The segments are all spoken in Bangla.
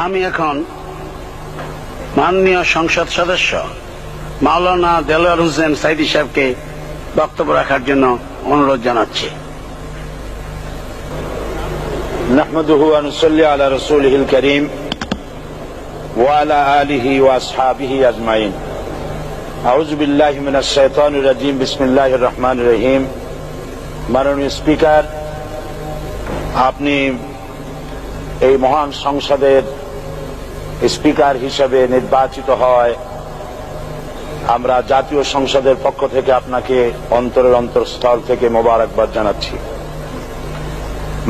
আমি এখন মাননীয় সংসদ সদস্য মাওলানা দেলোয়ার হোসেন সাইদী সাহেবকে বক্তব্য রাখার জন্য অনুরোধ জানাচ্ছি। নাহমাদুহু ওয়া নুসাল্লি আলা রাসূলিহিল কারীম ওয়া আলা আলিহি ওয়া আসহাবিহি আজমাইন। আউযু বিল্লাহি মিনাশ শাইতানির রাজীম। বিসমিল্লাহির রহমানির রহিম। মাননীয় স্পিকার, আপনি এই মহান সংসদের স্পিকার হিসেবে নির্বাচিত হয় আমরা জাতীয় সংসদের পক্ষ থেকে আপনাকে অন্তরের অন্তঃস্থল থেকে মোবারকবাদ জানাচ্ছি।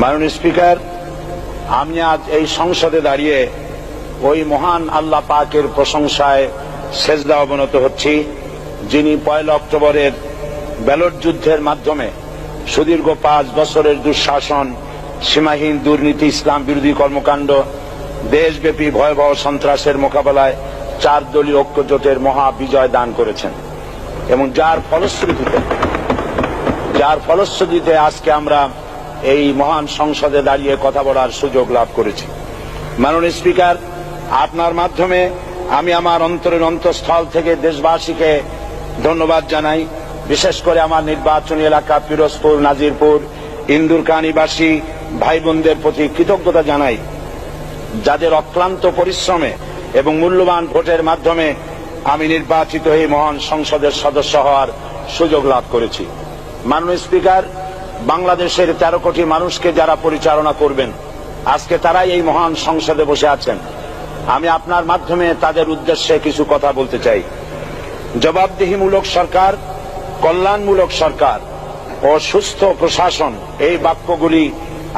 মাননীয় স্পিকার, আমি আজ এই সংসদে দাঁড়িয়ে ওই মহান আল্লাহ পাকের প্রশংসায় সেজদা অবনত হচ্ছি, যিনি 1 অক্টোবরের ব্যালট যুদ্ধের মাধ্যমে সুদীর্ঘ 5 বছরের দুঃশাসন, সীমাহীন দুর্নীতি, ইসলাম বিরোধী কর্মকাণ্ড, দেশব্যাপী ভয়াবহ সন্ত্রাসের মোকাবেলায় 4 দলীয় ঐক্য জোটের মহা বিজয় দান করেছেন এবং যার ফলশ্রুতিতে আজকে আমরা এই মহান সংসদে দাঁড়িয়ে কথা বলার সুযোগ লাভ করেছি। মাননীয় স্পিকার, আপনার মাধ্যমে আমি আমার অন্তরের অন্তঃস্থল থেকে দেশবাসীকে ধন্যবাদ জানাই। বিশেষ করে আমার নির্বাচনী এলাকা পিরোজপুর, নাজিরপুর, ইন্দুরকানীবাসী ভাই বোনদের প্রতি কৃতজ্ঞতা জানাই, যাদের অক্লান্ত পরিশ্রমে এবং মূল্যবান ভোটের মাধ্যমে আমি নির্বাচিত এই মহান সংসদের সদস্য হওয়ার সুযোগ লাভ করেছি। মাননীয় স্পিকার, বাংলাদেশের 13 কোটি মানুষকে যারা পরিচালনা করবেন, আজকে তারাই এই মহান সংসদে বসে আছেন। আমি আপনার মাধ্যমে তাদের উদ্দেশ্যে কিছু কথা বলতে চাই। জবাবদিহিমূলক সরকার, কল্যাণমূলক সরকার ও সুস্থ প্রশাসন, এই বাক্যগুলি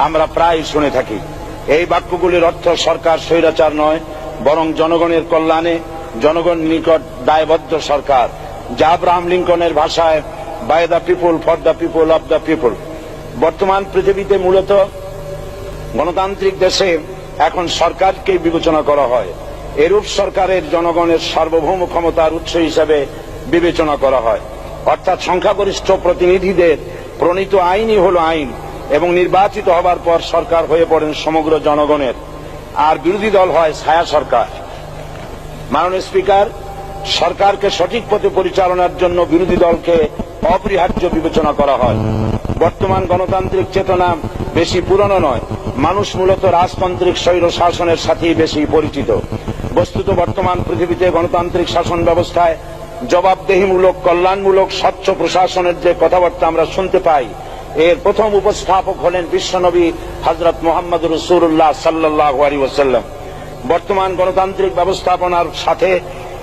আমরা প্রায় শুনে থাকি। এই বাক্যগুলির অর্থ সরকার স্বৈরাচার নয়, বরং জনগণের কল্যাণে জনগণ নিকট দায়বদ্ধ সরকার, যা আব্রাহাম লিঙ্কনের ভাষায় by the people, for the people, of the people. বর্তমান পৃথিবীতে মূলত গণতান্ত্রিক দেশে এখন সরকারকে বিবেচনা করা হয়। এরূপ সরকারের জনগণের সার্বভৌম ক্ষমতার উৎস হিসেবে বিবেচনা করা হয়, অর্থাৎ সংখ্যাগরিষ্ঠ প্রতিনিধিদের প্রণীত আইনই হল আইন এবং নির্বাচিত হবার পর সরকার হয়ে পড়েন সমগ্র জনগণের, আর বিরোধী দল হয় ছায়া সরকার। মাননীয় স্পিকার, সরকারকে সঠিক পথে পরিচালনার জন্য বিরোধী দলকে অপরিহার্য বিবেচনা করা হয়। বর্তমান গণতান্ত্রিক চেতনা বেশি পুরনো নয়, মানুষ মূলত রাজতান্ত্রিক স্বৈর শাসনের সাথেই বেশি পরিচিত। বস্তুত বর্তমান পৃথিবীতে গণতান্ত্রিক শাসন ব্যবস্থায় জবাবদিহিমূলক, কল্যাণমূলক, স্বচ্ছ প্রশাসনের যে কথাবার্তা আমরা শুনতে পাই, এর প্রথম উপস্থাপক হলেন বিশ্বনবী হযরত মুহাম্মদ রাসূলুল্লাহ সাল্লাল্লাহু আলাইহি ওয়াসাল্লাম। বর্তমান গণতান্ত্রিক ব্যবস্থাপনার সাথে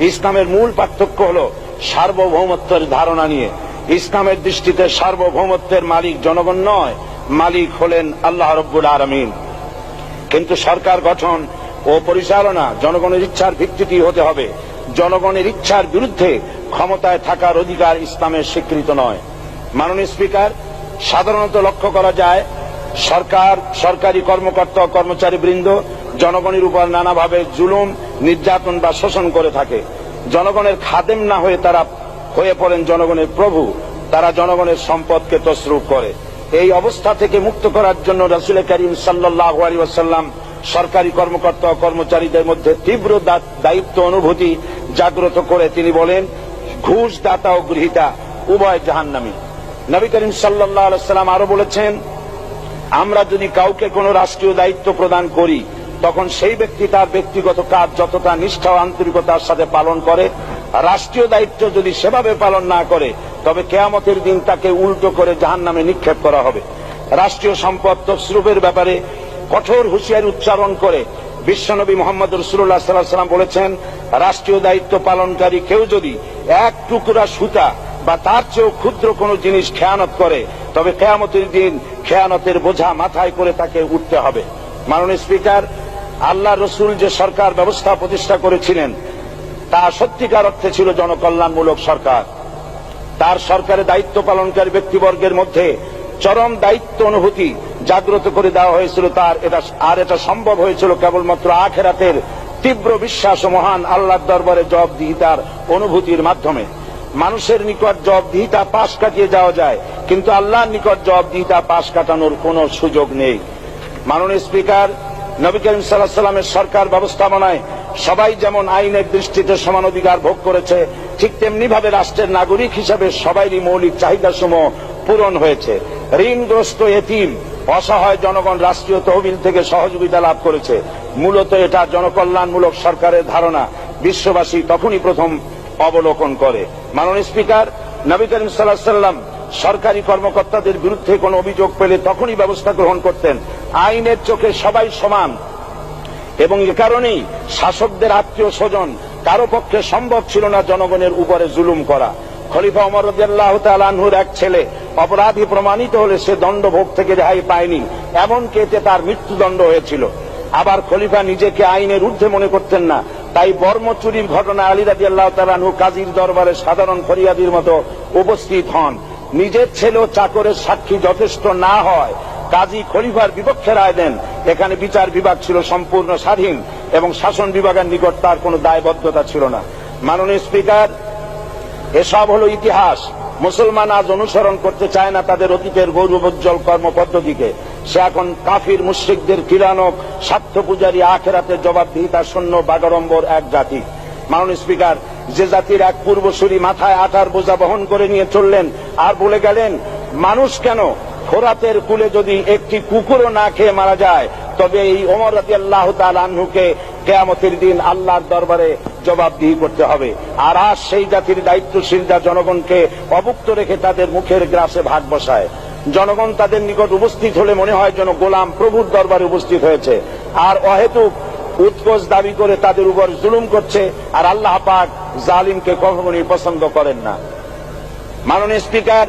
ইসলামের মূল পার্থক্য হল সার্বভৌমত্বের ধারণা নিয়ে। ইসলামের দৃষ্টিতে সার্বভৌমত্বের মালিক জনগণ নয়, মালিক হলেন আল্লাহ রাব্বুল আলামিন। কিন্তু সরকার গঠন ও পরিচালনা জনগণের ইচ্ছার ভিত্তিতে হতে হবে। জনগণের ইচ্ছার বিরুদ্ধে ক্ষমতায় থাকার অধিকার ইসলামের স্বীকৃত নয়। মাননীয় স্পিকার, সাধারণত লক্ষ্য করা যায় সরকার, সরকারি কর্মকর্তা, কর্মচারীবৃন্দ জনগণের উপর নানাভাবে জুলুম, নির্যাতন বা শোষণ করে থাকে। জনগণের খাদেম না হয়ে তারা হয়ে পড়েন জনগণের প্রভু। তারা জনগণের সম্পদকে তসরুপ করে। এই অবস্থা থেকে মুক্ত করার জন্য রাসূল করিম সাল্লাল্লাহু আলাইহি ওয়াসাল্লাম সরকারি কর্মকর্তা ও কর্মচারীদের মধ্যে তীব্র দায়িত্ব অনুভূতি জাগ্রত করে তিনি বলেন, ঘুষ দাতা ও গৃহীতা উভয় জাহান্নামী। নবী করিম সাল্লাল্লাহু আলাইহি ওয়াসাল্লাম আরো বলেছেন, আমরা যদি কাউকে কোনো রাষ্ট্রীয় দায়িত্ব প্রদান করি, তখন সেই ব্যক্তি তার ব্যক্তিগত কাজ যতটা নিষ্ঠা ও আন্তরিকতার সাথে পালন করে, রাষ্ট্রীয় দায়িত্ব যদি সেভাবে পালন না করে, তবে কিয়ামতের দিন তাকে উল্টো করে জাহান্নামে নিক্ষেপ করা হবে। রাষ্ট্রীয় সম্পদ তসরুফের ব্যাপারে কঠোর হুঁশিয়ারি উচ্চারণ করে বিশ্বনবী মুহাম্মদ রাসূলুল্লাহ সাল্লাল্লাহু আলাইহি ওয়াসাল্লাম বলেছেন, রাষ্ট্রীয় দায়িত্ব পালনকারী কেউ যদি 1 টুকরা সুতা বা তার চেয়েও ক্ষুদ্র কোনো জিনিস খেয়ানত করে, তবে কিয়ামতের দিন খেয়ানতের বোঝা মাথায় করে তাকে উঠতে হবে। মাননীয় স্পিকার, আল্লাহ রসুল যে সরকার ব্যবস্থা প্রতিষ্ঠা করেছিলেন, তা সত্যিকার অর্থে ছিল জনকল্যাণমূলক সরকার। তার সরকারের দায়িত্ব পালনকারী ব্যক্তিবর্গের মধ্যে চরম দায়িত্ব অনুভূতি জাগ্রত করে দেওয়া হয়েছিল। এটা সম্ভব হয়েছিল কেবলমাত্র আখিরাতের তীব্র বিশ্বাস ও মহান আল্লাহর দরবারে জবাবদিহিতার অনুভূতির মাধ্যমে। মানুষের নিকট জবাবদিহিতা পাশ কাটিয়ে যাওয়া যায়, কিন্তু আল্লাহর নিকট জবাবদিহিতা পাশ কাটানোর কোনো সুযোগ নেই। মাননীয় স্পিকার, নবী করিম সাল্লাল্লাহু আলাইহি সাল্লামের সরকার ব্যবস্থাপনায় সবাই যেমন আইনের দৃষ্টিতে সমান অধিকার ভোগ করেছে, ঠিক তেমনি ভাবে রাষ্ট্রের নাগরিক হিসেবে সবারই মৌলিক চাহিদাসমূহ পূরণ হয়েছে। ঋণগ্রস্ত এতিম অসহায় জনগণ রাষ্ট্রীয় তহবিল থেকে সহযোগিতা লাভ করেছে। মূলত এটা জনকল্যাণমূলক সরকারের ধারণা বিশ্ববাসী তখনই প্রথম অবলোকন করে। মাননীয় স্পিকার, নবী করিম সাল্লাল্লাহু আলাইহি সাল্লাম সরকারি কর্মকর্তাদের বিরুদ্ধে কোনো অভিযোগ পেলে তখনই ব্যবস্থা গ্রহণ করতেন। আইনের চোখে সবাই সমান এবং এ কারণেই শাসকদের আত্মীয় স্বজন কারো পক্ষে সম্ভব ছিল না জনগণের উপরে জুলুম করা। খলিফা ওমর রাদিয়াল্লাহু তাআলা আনহুর এক ছেলে অপরাধী প্রমাণিত হলে সে দণ্ডভোগ থেকে রেহাই পায়নি, এমনকি এতে তার মৃত্যুদণ্ড হয়েছিল। আবার খলিফা নিজেকে আইনের ঊর্ধ্বে মনে করতেন না, তাই বর্ম চুরির ঘটনা আলী রাদিয়াল্লাহু তাআলা আনহু কাজীর দরবারে সাধারণ ফরিয়াদির মতো উপস্থিত হন। নিজের ছেলে ও চাকরের সাক্ষী যথেষ্ট না হয় কাজী খলিফার বিপক্ষে রায় দেন। এখানে বিচার বিভাগ ছিল সম্পূর্ণ স্বাধীন এবং শাসন বিভাগের নিকট তার কোনো দায়বদ্ধতা ছিল না। মাননীয় স্পিকার, এসব হলো ইতিহাস। মুসলমান আজ অনুসরণ করতে চায় না তাদের অতীতের গৌরবোজ্জ্বল কর্মপদ্ধতিকে। সে এখন কাফির মুশরিকদের কিরানক স্বার্থ পূজারী আখেরাতের জবাবদিহিতা শূন্য বাগাড়ম্বর এক জাতি। মাননীয় স্পিকার, যে জাতির এক পূর্বসূরি মাথায় আটার বোঝা বহন করে নিয়ে চললেন আর বলে গেলেন, মানুষ কেন, ফোরাতের কূলে যদি একটি কুকুরও না খেয়ে মারা যায় তবে এই ওমর রাদিয়াল্লাহু তাআলা আনহুকে কিয়ামতের দিন আল্লাহর দরবারে জবাবদিহি করতে হবে। আর আজ সেই জাতির দায়িত্বশীলরা জনগণকে অভুক্ত রেখে তাদের মুখের গ্রাসে ভাগ বসায়। জনগণ তাদের নিকট উপস্থিত হলে মনে হয় যেন গোলাম প্রভুর দরবারে উপস্থিত হয়েছে, আর অহেতুক উৎকোচ দাবি করে তাদের উপর জুলুম করছে। আর আল্লাহ পাক জালিমকে কখনোই পছন্দ করেন না। মাননীয় স্পিকার,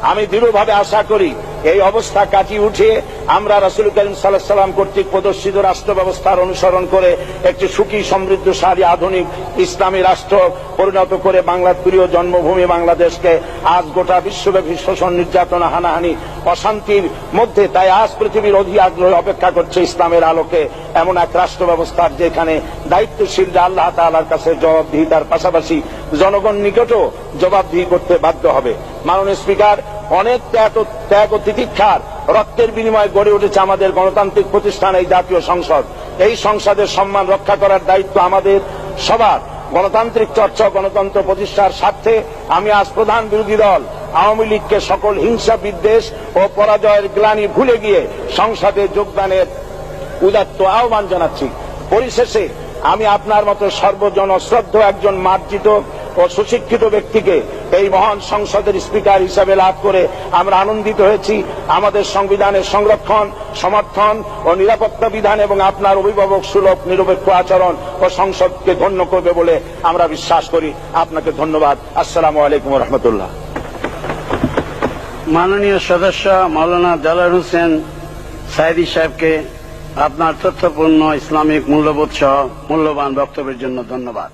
আমি দৃঢ়ভাবে আশা করি এই অবস্থা কাটিয়ে উঠিয়ে আমরা রাসূল করিম সাল্লাল্লাহু আলাইহি সাল্লাম কর্তৃক প্রদর্শিত রাষ্ট্র ব্যবস্থার অনুসরণ করে একটি সুখী সমৃদ্ধশালী আধুনিক ইসলামী রাষ্ট্র পরিণত করে বাংলার প্রিয় জন্মভূমি বাংলাদেশকে আজ গোটা বিশ্বব্যাপী শোষণ, নির্যাতন, হানাহানি, অশান্তির মধ্যে, তাই আজ পৃথিবীর অধীর আগ্রহে অপেক্ষা করছে ইসলামের আলোকে এমন এক রাষ্ট্র ব্যবস্থার যেখানে দায়িত্বশীলরা আল্লাহ তাআলার কাছে জবাবদিহিতার পাশাপাশি জনগণ নিকটও জবাবদিহি করতে বাধ্য হবে। মাননীয় স্পিকার, অনেক ত্যাগ ও তিতিক্ষার রক্তের বিনিময়ে গড়ে উঠেছে আমাদের গণতান্ত্রিক প্রতিষ্ঠান এই জাতীয় সংসদ। এই সংসদের সম্মান রক্ষা করার দায়িত্ব আমাদের সবার। গণতান্ত্রিক চর্চা, গণতন্ত্র প্রতিষ্ঠার স্বার্থে আমি আজ প্রধান বিরোধী দল আওয়ামী লীগকে সকল হিংসা, বিদ্বেষ ও পরাজয়ের গ্লানি ভুলে গিয়ে সংসদে যোগদানের উদাত্ত আহ্বান জানাচ্ছি। পরিশেষে আমি আপনার মতো সর্বজনশ্রদ্ধ একজন মার্জিত ও সুশিক্ষিত ব্যক্তিকে এই মহান সংসদের স্পিকার হিসাবে লাভ করে আমরা আনন্দিত হয়েছি। আমাদের সংবিধানের সংরক্ষণ, সমর্থন ও নিরাপত্তা বিধান এবং আপনার অভিভাবক সুলভ নিরপেক্ষ আচরণ ও সংসদকে ধন্য করবে বলে আমরা বিশ্বাস করি। আপনাকে ধন্যবাদ। আসসালামু আলাইকুম ওয়া রাহমাতুল্লাহ। মাননীয় সদস্য মাওলানা দেলোয়ার হোসেন সাঈদী সাহেবকে আপনার তথ্যপূর্ণ ইসলামিক মূল্যবোধ সহ মূল্যবান বক্তব্যের জন্য ধন্যবাদ।